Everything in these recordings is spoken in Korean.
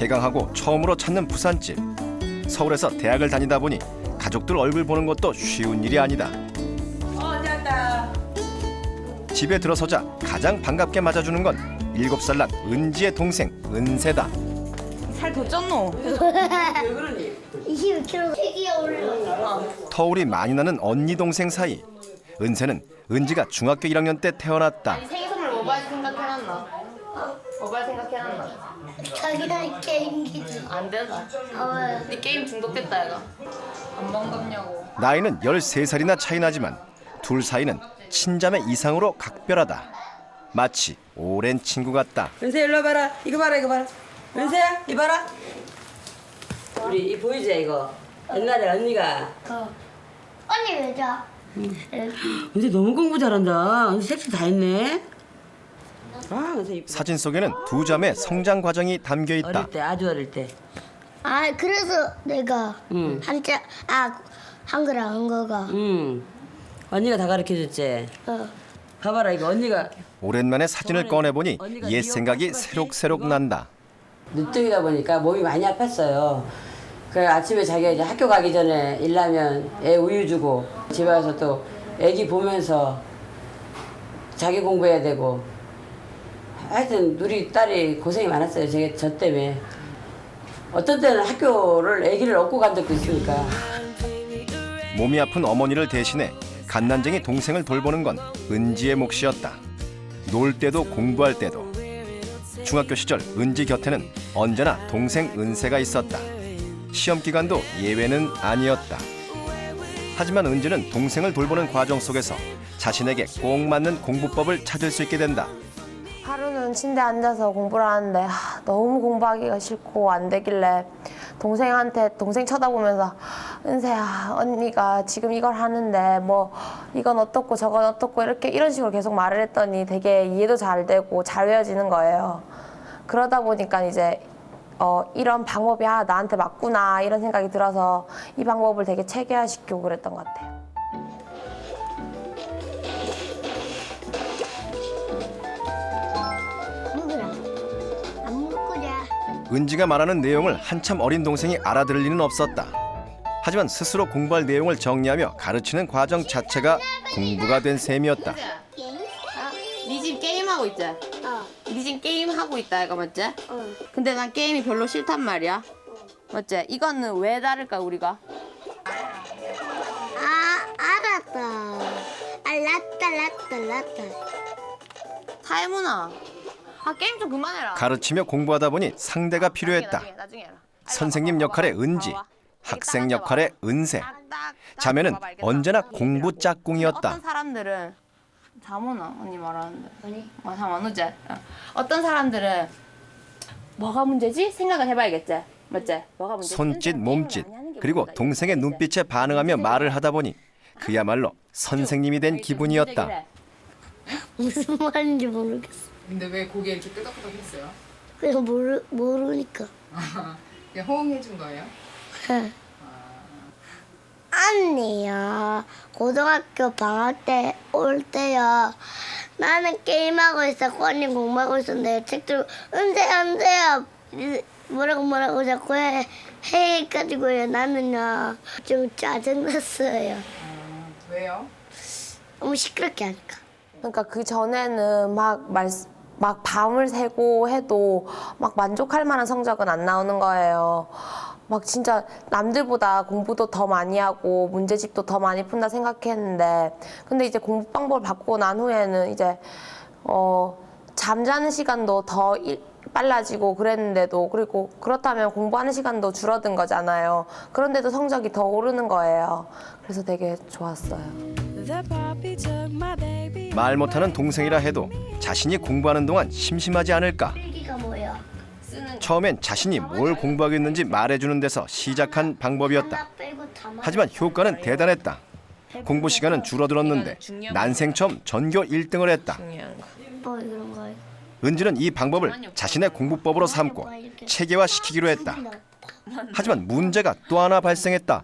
개강하고 처음으로 찾는 부산집. 서울에서 대학을 다니다 보니 가족들 얼굴 보는 것도 쉬운 일이 아니다. 잘한다. 집에 들어서자 가장 반갑게 맞아주는 건 7살 난 은지의 동생 은세다. 살 더 쪘노? 왜 그러니? 21kg 체기에 올라. 터울이 많이 나는 언니 동생 사이. 은세는 은지가 중학교 1학년 때 태어났다. 생일 선물 뭐 받을 생각해놨나? 뭐 받을 생각해놨나? 자기랑 게임기지. 안 되나? 왜? 네 게임 중독됐다 얘가. 안 반갑냐고. 나이는 13살이나 차이 나지만 둘 사이는 친자매 이상으로 각별하다. 마치 오랜 친구 같다. 은세 일로 와봐라. 이거 봐라 이거 봐라. 은세야 이봐라. 우리 이 보이지 이거? 옛날에 언니가 언니 왜 자? 은세 너무 공부 잘한다. 은세 색칠 다 했네. 아 은세 이쁘다. 사진 속에는 두 자매 성장 과정이 담겨 있다. 어릴 때 아주 어릴 때. 아 그래서 내가 응. 한글 안 거가. 응. 언니가 다 가르쳐줬지. 봐봐라 이거 언니가 오랜만에 사진을 꺼내보니 옛 생각이 새록새록 난다. 늦둥이다 보니까 몸이 많이 아팠어요. 그 아침에 자기가 이제 학교 가기 전에 일하면 애 우유 주고 집에 와서 또 애기 보면서 자기 공부해야 되고 하여튼 우리 딸이 고생이 많았어요. 저 때문에. 어떤 때는 학교를 애기를 업고 간 적도 있으니까. 몸이 아픈 어머니를 대신해 갓난쟁이 동생을 돌보는 건 은지의 몫이었다. 놀 때도 공부할 때도. 중학교 시절 은지 곁에는 언제나 동생 은세가 있었다. 시험 기간도 예외는 아니었다. 하지만 은지는 동생을 돌보는 과정 속에서 자신에게 꼭 맞는 공부법을 찾을 수 있게 된다. 하루는 침대에 앉아서 공부를 하는데 너무 공부하기가 싫고 안 되길래 동생 쳐다보면서 은세야 언니가 지금 이걸 하는데 뭐 이건 어떻고 저건 어떻고 이런 식으로 계속 말을 했더니 되게 이해도 잘 되고 잘 외워지는 거예요. 그러다 보니까 이제 이런 방법이 나한테 맞구나 이런 생각이 들어서 이 방법을 되게 체계화시키고 그랬던 것 같아요. 안 먹고 자. 은지가 말하는 내용을 한참 어린 동생이 알아들을 리는 없었다. 하지만 스스로 공부할 내용을 정리하며 가르치는 과정 자체가 공부가 된 셈이었다. 네 지금 게임하고 있지? 네 지금 게임하고 있다 이거 맞지? 근데 난 게임이 별로 싫단 말이야. 맞지? 이거는 왜 다를까 우리가? 알았다. 라따. 타이문아. 게임 좀 그만해라. 가르치며 공부하다 보니 상대가 필요했다. 나중에 해라. 선생님 역할의 은지, 학생 역할의 은세. 자매는 언제나 공부 짝꿍이었다. 어떤 사람들은 잠오나 언니 말하는데. 잠 안 오지? 어떤 사람들은 뭐가 문제지? 생각을 해봐야겠지. 맞지? 뭐가 문제지? 손짓, 몸짓, 그리고 동생의 눈빛에 반응하며 말을 하다 보니 그야말로 선생님이 된 기분이었다. 무슨 말인지 모르겠어. 근데 왜 고개 이렇게 끄덕끄덕 했어요? 그냥 모르니까. 그냥 호응해 준 거예요? 언니야, 고등학교 방학 때 올 때야. 나는 게임하고 있었고 언니 공부하고 있었는데 책 들고 은세야 뭐라고 자꾸 해가지고요. 나는요 좀 짜증났어요. 왜요? 너무 시끄럽게 하니까. 그러니까 그 전에는 막 밤을 새고 해도 막 만족할 만한 성적은 안 나오는 거예요. 막 진짜 남들보다 공부도 더 많이 하고 문제집도 더 많이 푼다 생각했는데 근데 이제 공부 방법을 바꾸고 난 후에는 이제 잠자는 시간도 더 빨라지고 그랬는데도 그리고 그렇다면 공부하는 시간도 줄어든 거잖아요. 그런데도 성적이 더 오르는 거예요. 그래서 되게 좋았어요. 말 못하는 동생이라 해도 자신이 공부하는 동안 심심하지 않을까. 필기가 뭐야? 처음엔 자신이 뭘 공부하겠는지 말해주는 데서 시작한 방법이었다. 하나 빼고 다 맞. 하지만 효과는 대단했다. 공부 시간은 줄어들었는데 난생 처음 전교 1등을 했다. 이런 거. 은지는 이 방법을 자신의 공부법으로 삼고 체계화시키기로 했다. 하지만 문제가 또 하나 발생했다.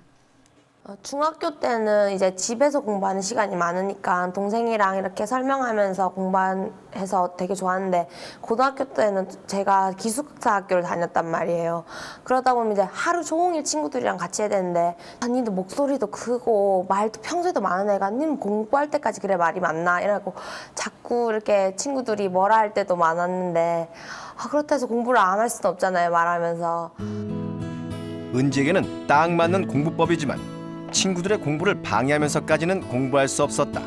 중학교 때는 이제 집에서 공부하는 시간이 많으니까 동생이랑 이렇게 설명하면서 공부해서 되게 좋았는데 고등학교 때는 제가 기숙사 학교를 다녔단 말이에요. 그러다 보면 이제 하루 종일 친구들이랑 같이 해야 되는데 니도 목소리도 크고 말도 평소에도 많은 애가 님 공부할 때까지 그래 말이 많나 이러고 자꾸 이렇게 친구들이 뭐라 할 때도 많았는데 그렇다 해서 공부를 안 할 수는 없잖아요, 말하면서. 은지에게는 딱 맞는 공부법이지만 친구들의 공부를 방해하면서까지는 공부할 수 없었다.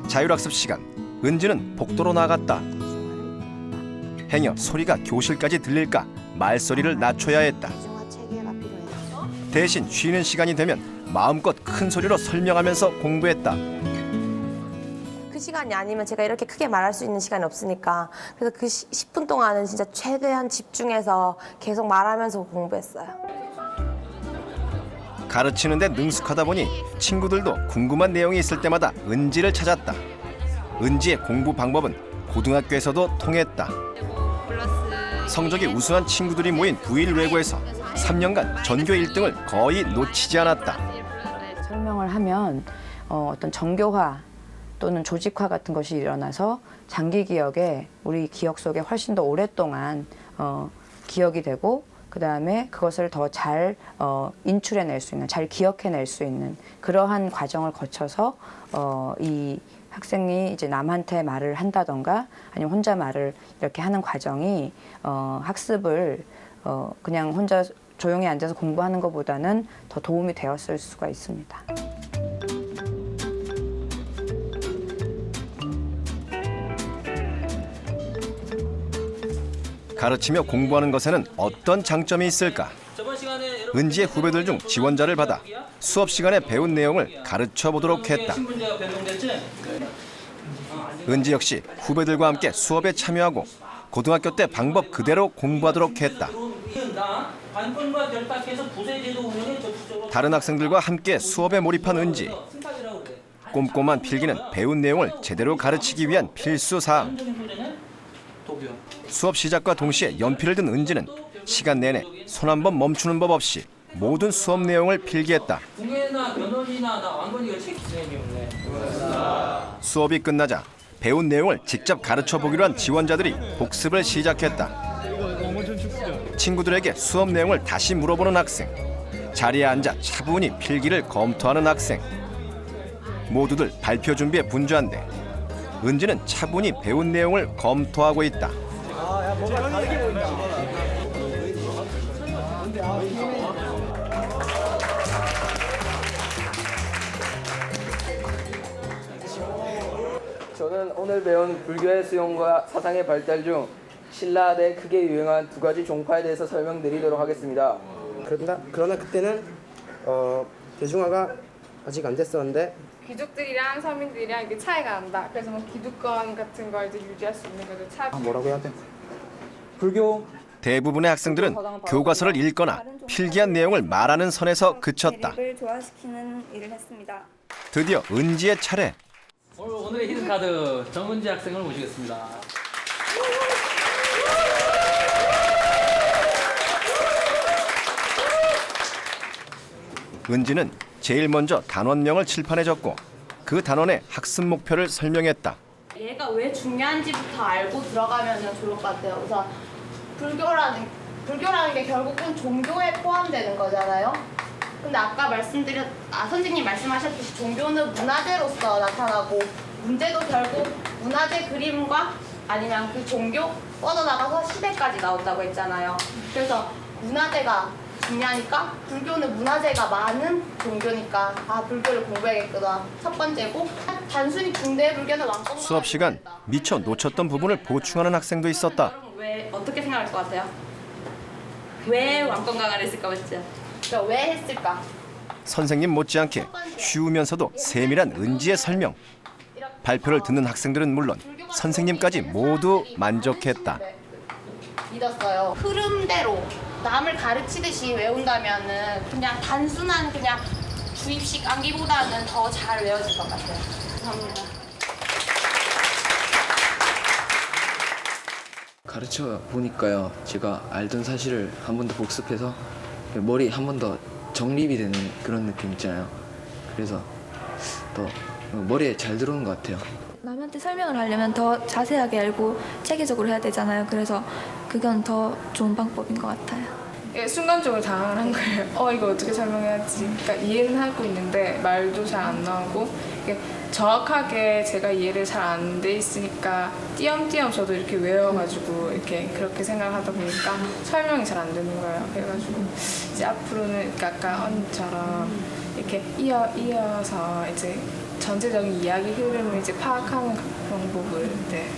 자율학습 시간, 은지는 복도로 나갔다. 행여 소리가 교실까지 들릴까 말소리를 낮춰야 했다. 대신 쉬는 시간이 되면 마음껏 큰 소리로 설명하면서 공부했다. 그 시간이 아니면 제가 이렇게 크게 말할 수 있는 시간이 없으니까 그래서 그 10분 동안은 진짜 최대한 집중해서 계속 말하면서 공부했어요. 가르치는데 능숙하다 보니 친구들도 궁금한 내용이 있을 때마다 은지를 찾았다. 은지의 공부 방법은 고등학교에서도 통했다. 성적이 우수한 친구들이 모인 부일외고에서 3년간 전교 1등을 거의 놓치지 않았다. 설명을 하면 어떤 정교화 또는 조직화 같은 것이 일어나서 장기 기억에 우리 기억 속에 훨씬 더 오랫동안 기억이 되고 그다음에 그것을 더 잘 인출해낼 수 있는, 잘 기억해낼 수 있는 그러한 과정을 거쳐서 이 학생이 이제 남한테 말을 한다던가 아니면 혼자 말을 이렇게 하는 과정이 학습을 그냥 혼자 조용히 앉아서 공부하는 것보다는 더 도움이 되었을 수가 있습니다. 가르치며 공부하는 것에는 어떤 장점이 있을까? 은지의 후배들 중 지원자를 받아 수업 시간에 배운 내용을 가르쳐 보도록 했다. 은지 역시 후배들과 함께 수업에 참여하고 고등학교 때 방법 그대로 공부하도록 했다. 다른 학생들과 함께 수업에 몰입한 은지. 꼼꼼한 필기는 배운 내용을 제대로 가르치기 위한 필수 사항. 수업 시작과 동시에 연필을 든 은지는 시간 내내 손 한 번 멈추는 법 없이 모든 수업 내용을 필기했다. 수업이 끝나자 배운 내용을 직접 가르쳐 보기로 한 지원자들이 복습을 시작했다. 친구들에게 수업 내용을 다시 물어보는 학생, 자리에 앉아 차분히 필기를 검토하는 학생. 모두들 발표 준비에 분주한데 은지는 차분히 배운 내용을 검토하고 있다. 저는 오늘 배운 불교의 수용과 사상의 발달 중 신라에 크게 유행한 두 가지 종파에 대해서 설명드리도록 하겠습니다. 그러나 그때는 대중화가 아직 안 됐었는데 귀족들이랑 서민들이랑 이게 차이가 난다. 그래서 뭐 기득권 같은 걸 이제 유지할 수 있는 거죠. 뭐라고 해야 돼? 불교 대부분의 학생들은 교과서를 읽거나 필기한 내용을 말하는 선에서 그쳤다. 대립을 조화시키는 일을 했습니다. 드디어 은지의 차례. 오늘의 히든카드 정은지 학생을 모시겠습니다. 은지는 제일 먼저 단원명을 칠판에 적고 그 단원의 학습 목표를 설명했다. 얘가 왜 중요한지부터 알고 들어가면 좋을 것 같아요. 우선 불교라는 게 결국은 종교에 포함되는 거잖아요. 근데 아까 선생님 말씀하셨듯이 종교는 문화재로서 나타나고 문제도 결국 문화재 그림과 아니면 그 종교 뻗어나가서 시대까지 나온다고 했잖아요. 그래서 문화재가 중요하니까 불교는 문화재가 많은 종교니까 불교를 공부해야겠구나. 첫 번째고 단순히 중대 불교는 왕건강 수업 시간 미처 놓쳤던 부분을 보충하는 학생도 있었다. 왜 어떻게 생각할 것 같아요? 왜 왕건강을 했을까 맞죠? 그러니까 왜 했을까? 선생님 못지않게 쉬우면서도 세밀한 은지의 설명. 발표를 듣는 학생들은 물론 선생님까지 모두 만족했다. 믿었어요. 흐름대로 남을 가르치듯이 외운다면은 그냥 단순한 그냥 주입식 암기보다는 더 잘 외워질 것 같아요. 감사합니다. 가르쳐 보니까요, 제가 알던 사실을 한 번 더 복습해서 머리 한 번 더 정립이 되는 그런 느낌 있잖아요. 그래서 더 머리에 잘 들어오는 것 같아요. 남한테 설명을 하려면 더 자세하게 알고 체계적으로 해야 되잖아요. 그래서 그건 더 좋은 방법인 것 같아요. 이게 순간적으로 당황을 한 거예요. 이거 어떻게 설명해야지. 그러니까 이해는 하고 있는데 말도 잘 안 나오고 이게 정확하게 제가 이해를 잘 안 돼 있으니까 띄엄띄엄 저도 이렇게 외워가지고 이렇게 그렇게 생각하다 보니까 설명이 잘 안 되는 거예요. 그래가지고 이제 앞으로는 아까 언니처럼 이렇게 이어서 이제 전체적인 이야기 흐름을 이제 파악하는 방법을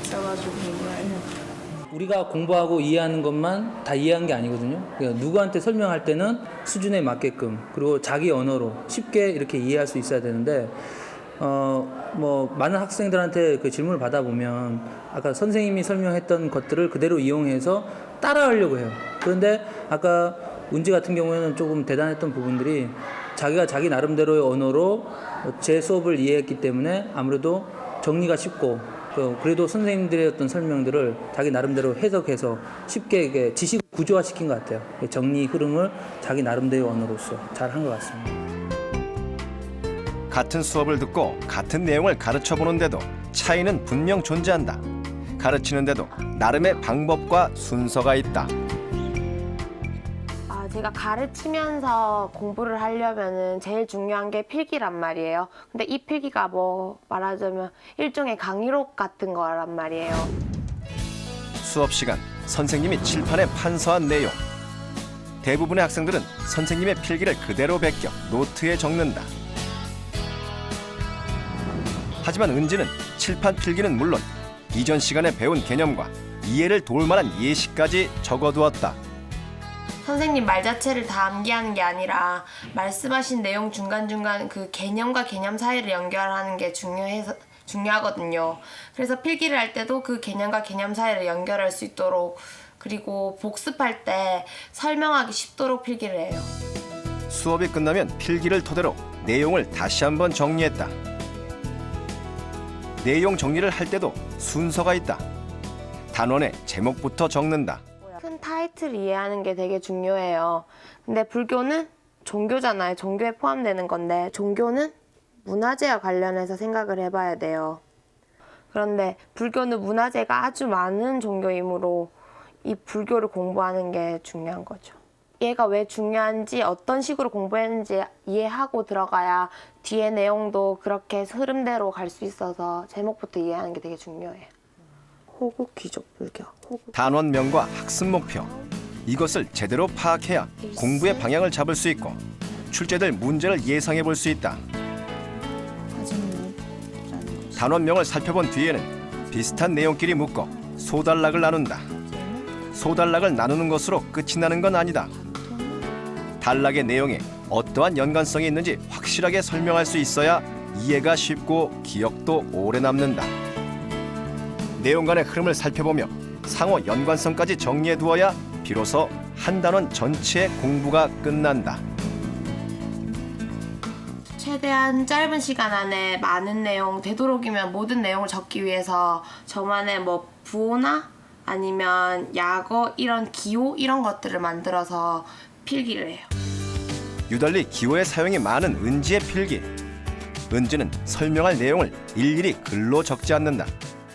써가지고 공부를 하려고. 우리가 공부하고 이해하는 것만 다 이해한 게 아니거든요. 그러니까 누구한테 설명할 때는 수준에 맞게끔 그리고 자기 언어로 쉽게 이렇게 이해할 수 있어야 되는데 뭐 많은 학생들한테 그 질문을 받아보면 아까 선생님이 설명했던 것들을 그대로 이용해서 따라하려고 해요. 그런데 아까 은지 같은 경우에는 조금 대단했던 부분들이 자기가 자기 나름대로의 언어로 제 수업을 이해했기 때문에 아무래도 정리가 쉽고 그래도 선생님들의 어떤 설명들을 자기 나름대로 해석해서 쉽게 이게 지식을 구조화시킨 것 같아요. 정리 흐름을 자기 나름대로의 언어로서 잘 한 것 같습니다. 같은 수업을 듣고 같은 내용을 가르쳐 보는데도 차이는 분명 존재한다. 가르치는데도 나름의 방법과 순서가 있다. 제가 가르치면서 공부를 하려면은 제일 중요한 게 필기란 말이에요. 근데 이 필기가 뭐 말하자면 일종의 강의록 같은 거란 말이에요. 수업 시간 선생님이 칠판에 판서한 내용. 대부분의 학생들은 선생님의 필기를 그대로 베껴 노트에 적는다. 하지만 은지는 칠판 필기는 물론 이전 시간에 배운 개념과 이해를 도울 만한 예시까지 적어두었다. 선생님 말 자체를 다 암기하는 게 아니라 말씀하신 내용 중간중간 그 개념과 개념 사이를 연결하는 게 중요하거든요. 그래서 필기를 할 때도 그 개념과 개념 사이를 연결할 수 있도록 그리고 복습할 때 설명하기 쉽도록 필기를 해요. 수업이 끝나면 필기를 토대로 내용을 다시 한번 정리했다. 내용 정리를 할 때도 순서가 있다. 단원의 제목부터 적는다. 큰 타이틀 이해하는 게 되게 중요해요. 근데 불교는 종교잖아요. 종교에 포함되는 건데 종교는 문화재와 관련해서 생각을 해봐야 돼요. 그런데 불교는 문화재가 아주 많은 종교이므로 이 불교를 공부하는 게 중요한 거죠. 얘가 왜 중요한지 어떤 식으로 공부했는지 이해하고 들어가야 뒤에 내용도 그렇게 흐름대로 갈 수 있어서 제목부터 이해하는 게 되게 중요해요. 호국 귀족 불교. 단원명과 학습 목표. 이것을 제대로 파악해야 공부의 방향을 잡을 수 있고 출제될 문제를 예상해 볼 수 있다. 단원명을 살펴본 뒤에는 비슷한 내용끼리 묶어 소단락을 나눈다. 소단락을 나누는 것으로 끝이 나는 건 아니다. 단락의 내용에 어떠한 연관성이 있는지 확실하게 설명할 수 있어야 이해가 쉽고 기억도 오래 남는다. 내용 간의 흐름을 살펴보며 상호 연관성까지 정리해 두어야 비로소 한 단원 전체의 공부가 끝난다. 최대한 짧은 시간 안에 많은 내용, 되도록이면 모든 내용을 적기 위해서 저만의 뭐 부호나 아니면 약어, 이런 기호 이런 것들을 만들어서 필기를 해요. 유달리 기호의 사용이 많은 은지의 필기. 은지는 설명할 내용을 일일이 글로 적지 않는다.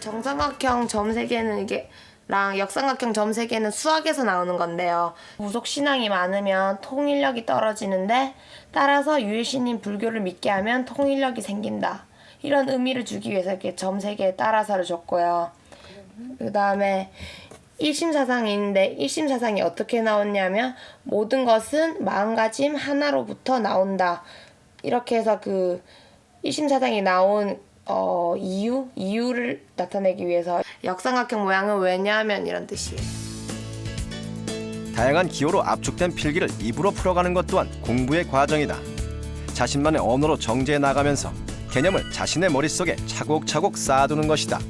정삼각형 점 3개는 이게랑 역삼각형 점 3개는 수학에서 나오는 건데요. 무속 신앙이 많으면 통일력이 떨어지는데 따라서 유일신인 불교를 믿게 하면 통일력이 생긴다. 이런 의미를 주기 위해서 이렇게 점 3개에 따라서를 줬고요. 그 다음에 일심사상이 있는데 일심사상이 어떻게 나왔냐면 모든 것은 마음가짐 하나로부터 나온다. 이렇게 해서 그 일심사상이 나온 이유를 나타내기 위해서 역삼각형 모양은 왜냐하면 이런 뜻이에요. 다양한 기호로 압축된 필기를 입으로 풀어가는 것 또한 공부의 과정이다. 자신만의 언어로 정제해 나가면서 개념을 자신의 머릿속에 차곡차곡 쌓아두는 것이다.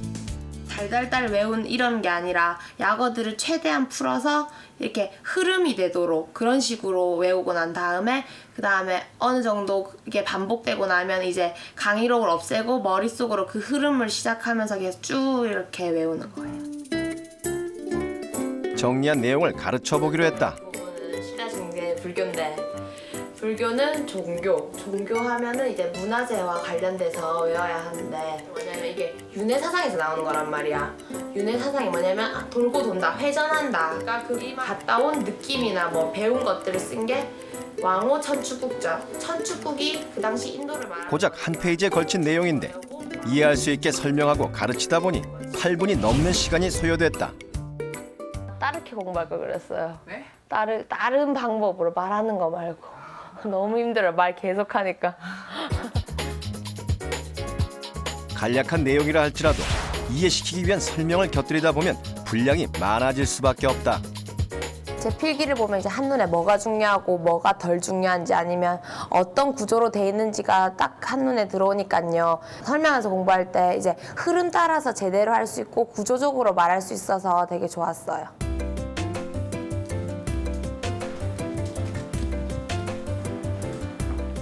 달달달 외운 이런 게 아니라 약어들을 최대한 풀어서 이렇게 흐름이 되도록 그런 식으로 외우고 난 다음에 그 다음에 어느 정도 이게 반복되고 나면 이제 강의록을 없애고 머릿속으로 그 흐름을 시작하면서 계속 쭉 이렇게 외우는 거예요. 정리한 내용을 가르쳐 보기로 했다. 신라신게 불교인데 불교는 종교 하면은 이제 문화재와 관련돼서 외워야 하는데, 뭐냐면 이게 윤회 사상에서 나오는 거란 말이야. 윤회 사상이 뭐냐면 돌고 돈다, 회전한다. 그러니까 그 갔다 온 느낌이나 뭐 배운 것들을 쓴 게 왕호 천축국죠. 천축국이 그 당시 인도를 말하는 고작 한 페이지에 걸친 내용인데 이해할 수 있게 설명하고 가르치다 보니 8분이 넘는 시간이 소요됐다. 따르게 공부할 걸 그랬어요. 네? 다른 방법으로 말하는 거 말고. 너무 힘들어요. 말 계속 하니까. 간략한 내용이라 할지라도 이해시키기 위한 설명을 곁들이다 보면 분량이 많아질 수밖에 없다. 제 필기를 보면 이제 한눈에 뭐가 중요하고 뭐가 덜 중요한지 아니면 어떤 구조로 돼 있는지가 딱 한눈에 들어오니까요. 설명해서 공부할 때 이제 흐름 따라서 제대로 할 수 있고 구조적으로 말할 수 있어서 되게 좋았어요.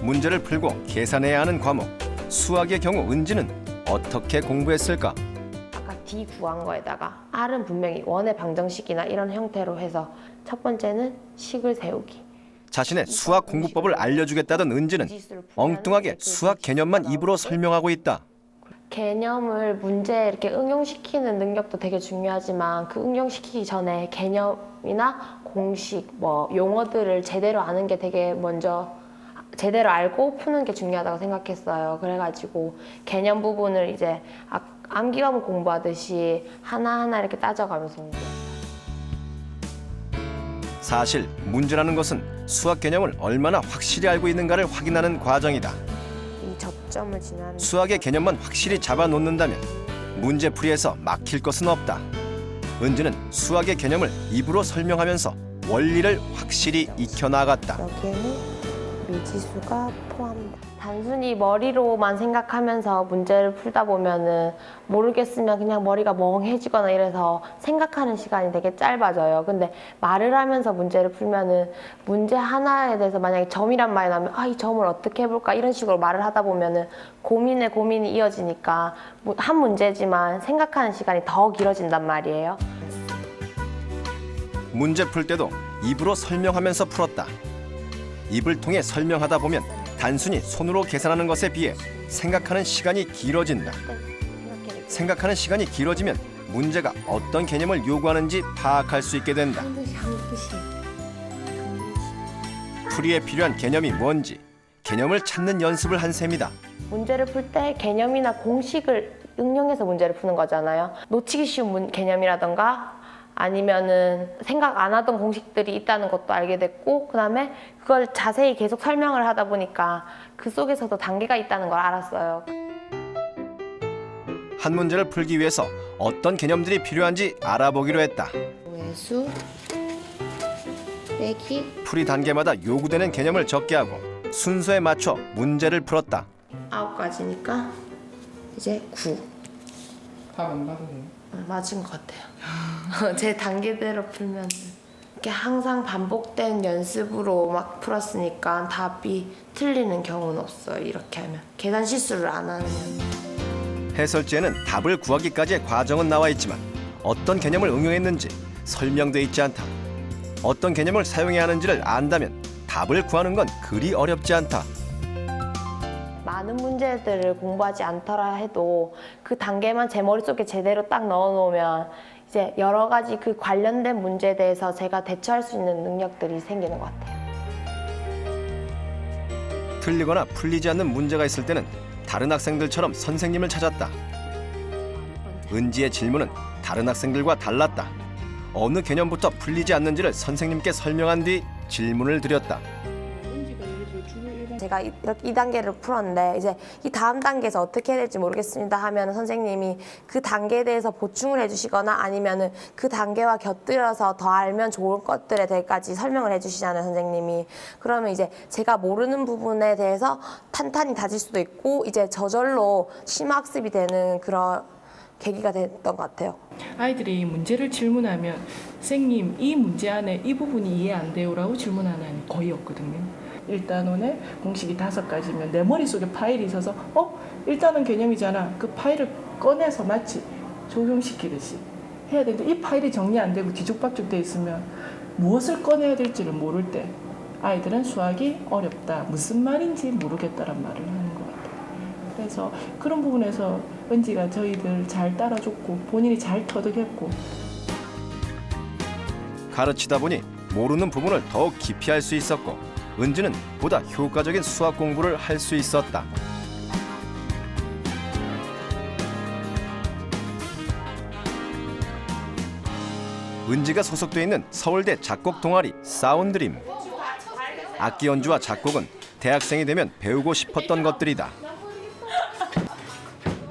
문제를 풀고 계산해야 하는 과목. 수학의 경우 은지는 어떻게 공부했을까? 아까 D 구한 거에다가 R은 분명히 원의 방정식이나 이런 형태로 해서 첫 번째는 식을 세우기. 자신의 수학 공부법을 알려주겠다던 은지는 엉뚱하게 수학 개념만 입으로 설명하고 있다. 개념을 문제에 이렇게 응용시키는 능력도 되게 중요하지만 그 응용시키기 전에 개념이나 공식, 뭐 용어들을 제대로 아는 게 되게 먼저 제대로 알고 푸는 게 중요하다고 생각했어요. 그래가지고 개념 부분을 이제 암기 과목 공부하듯이 하나하나 이렇게 따져가면서 공부했어요. 사실 문제라는 것은 수학 개념을 얼마나 확실히 알고 있는가를 확인하는 과정이다. 이 접점을 지나는 수학의 개념만 확실히 잡아놓는다면 문제풀이에서 막힐 것은 없다. 은지는 수학의 개념을 입으로 설명하면서 원리를 확실히 익혀나갔다. 여기에는 미지수가 포함돼. 단순히 머리로만 생각하면서 문제를 풀다 보면은 모르겠으면 그냥 머리가 멍해지거나 이래서 생각하는 시간이 되게 짧아져요. 근데 말을 하면서 문제를 풀면은 문제 하나에 대해서 만약에 점이란 말이 나오면 이 점을 어떻게 해볼까 이런 식으로 말을 하다 보면은 고민에 고민이 이어지니까 한 문제지만 생각하는 시간이 더 길어진단 말이에요. 문제 풀 때도 입으로 설명하면서 풀었다. 입을 통해 설명하다 보면 단순히 손으로 계산하는 것에 비해 생각하는 시간이 길어진다. 생각하는 시간이 길어지면 문제가 어떤 개념을 요구하는지 파악할 수 있게 된다. 풀이에 필요한 개념이 뭔지 개념을 찾는 연습을 한 셈이다. 문제를 풀 때 개념이나 공식을 응용해서 문제를 푸는 거잖아요. 놓치기 쉬운 개념이라던가 아니면은 생각 안 하던 공식들이 있다는 것도 알게 됐고, 그다음에 그걸 자세히 계속 설명을 하다 보니까 그 속에서도 단계가 있다는 걸 알았어요. 한 문제를 풀기 위해서 어떤 개념들이 필요한지 알아보기로 했다. 외수, 빼기, 풀이 단계마다 요구되는 개념을 적게 하고 순서에 맞춰 문제를 풀었다. 9가지니까 이제 9. 답 안 봐도 돼요? 맞은 것 같아요. 제 단계대로 풀면 이렇게 항상 반복된 연습으로 막 풀었으니까 답이 틀리는 경우는 없어요. 이렇게 하면 계산 실수를 안 하면. 해설지에는 답을 구하기까지의 과정은 나와 있지만 어떤 개념을 응용했는지 설명돼 있지 않다. 어떤 개념을 사용해야 하는지를 안다면 답을 구하는 건 그리 어렵지 않다. 많은 문제들을 공부하지 않더라 해도 그 단계만 제 머릿속에 제대로 딱 넣어놓으면 이제 여러 가지 그 관련된 문제에 대해서 제가 대처할 수 있는 능력들이 생기는 것 같아요. 틀리거나 풀리지 않는 문제가 있을 때는 다른 학생들처럼 선생님을 찾았다. 은지의 질문은 다른 학생들과 달랐다. 어느 개념부터 풀리지 않는지를 선생님께 설명한 뒤 질문을 드렸다. 제가 이렇게 2단계를 풀었는데 이제 이 다음 단계에서 어떻게 해야 될지 모르겠습니다 하면 선생님이 그 단계에 대해서 보충을 해주시거나 아니면은 그 단계와 곁들여서 더 알면 좋을 것들에 대해까지 설명을 해주시잖아요, 선생님이. 그러면 이제 제가 모르는 부분에 대해서 탄탄히 다질 수도 있고 이제 저절로 심화학습이 되는 그런 계기가 됐던 것 같아요. 아이들이 문제를 질문하면 선생님 이 문제 안에 이 부분이 이해 안 돼요라고 질문하는 아이는 거의 없거든요. 1단원에 공식이 5가지면 내 머릿속에 파일이 있어서 1단원 개념이잖아. 그 파일을 꺼내서 마치 적용시키듯이 해야 되는데 이 파일이 정리 안 되고 뒤죽박죽 돼 있으면 무엇을 꺼내야 될지를 모를 때 아이들은 수학이 어렵다, 무슨 말인지 모르겠다란 말을 하는 것 같아요. 그래서 그런 부분에서 은지가 저희들 잘 따라줬고 본인이 잘 터득했고. 가르치다 보니 모르는 부분을 더욱 깊이 알 수 있었고 은지는 보다 효과적인 수학 공부를 할 수 있었다. 은지가 소속돼 있는 서울대 작곡 동아리 사운드림. 악기 연주와 작곡은 대학생이 되면 배우고 싶었던 것들이다.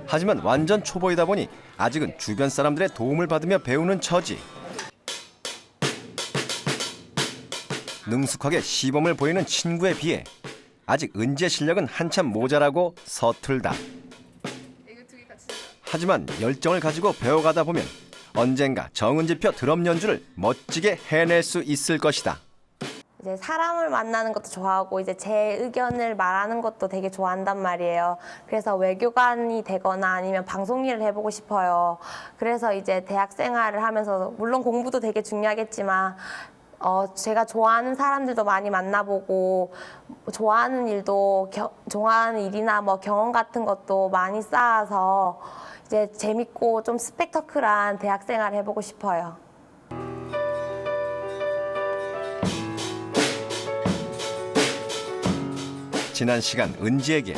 하지만 완전 초보이다 보니 아직은 주변 사람들의 도움을 받으며 배우는 처지. 능숙하게 시범을 보이는 친구에 비해 아직 은지의 실력은 한참 모자라고 서툴다. 하지만 열정을 가지고 배워가다 보면 언젠가 정은지표 드럼 연주를 멋지게 해낼 수 있을 것이다. 이제 사람을 만나는 것도 좋아하고 이제 제 의견을 말하는 것도 되게 좋아한단 말이에요. 그래서 외교관이 되거나 아니면 방송 일을 해보고 싶어요. 그래서 이제 대학 생활을 하면서 물론 공부도 되게 중요하겠지만 제가 좋아하는 사람들도 많이 만나보고 좋아하는 일도 좋아하는 일이나 뭐 경험 같은 것도 많이 쌓아서 이제 재밌고 좀 스펙터클한 대학 생활을 해보고 싶어요. 지난 시간 은지에게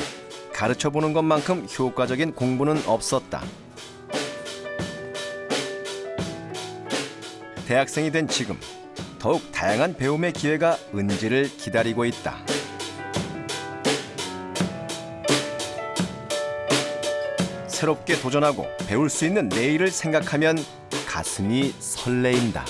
가르쳐보는 것만큼 효과적인 공부는 없었다. 대학생이 된 지금 더욱 다양한 배움의 기회가 은지를 기다리고 있다. 새롭게 도전하고 배울 수 있는 내일을 생각하면 가슴이 설레인다.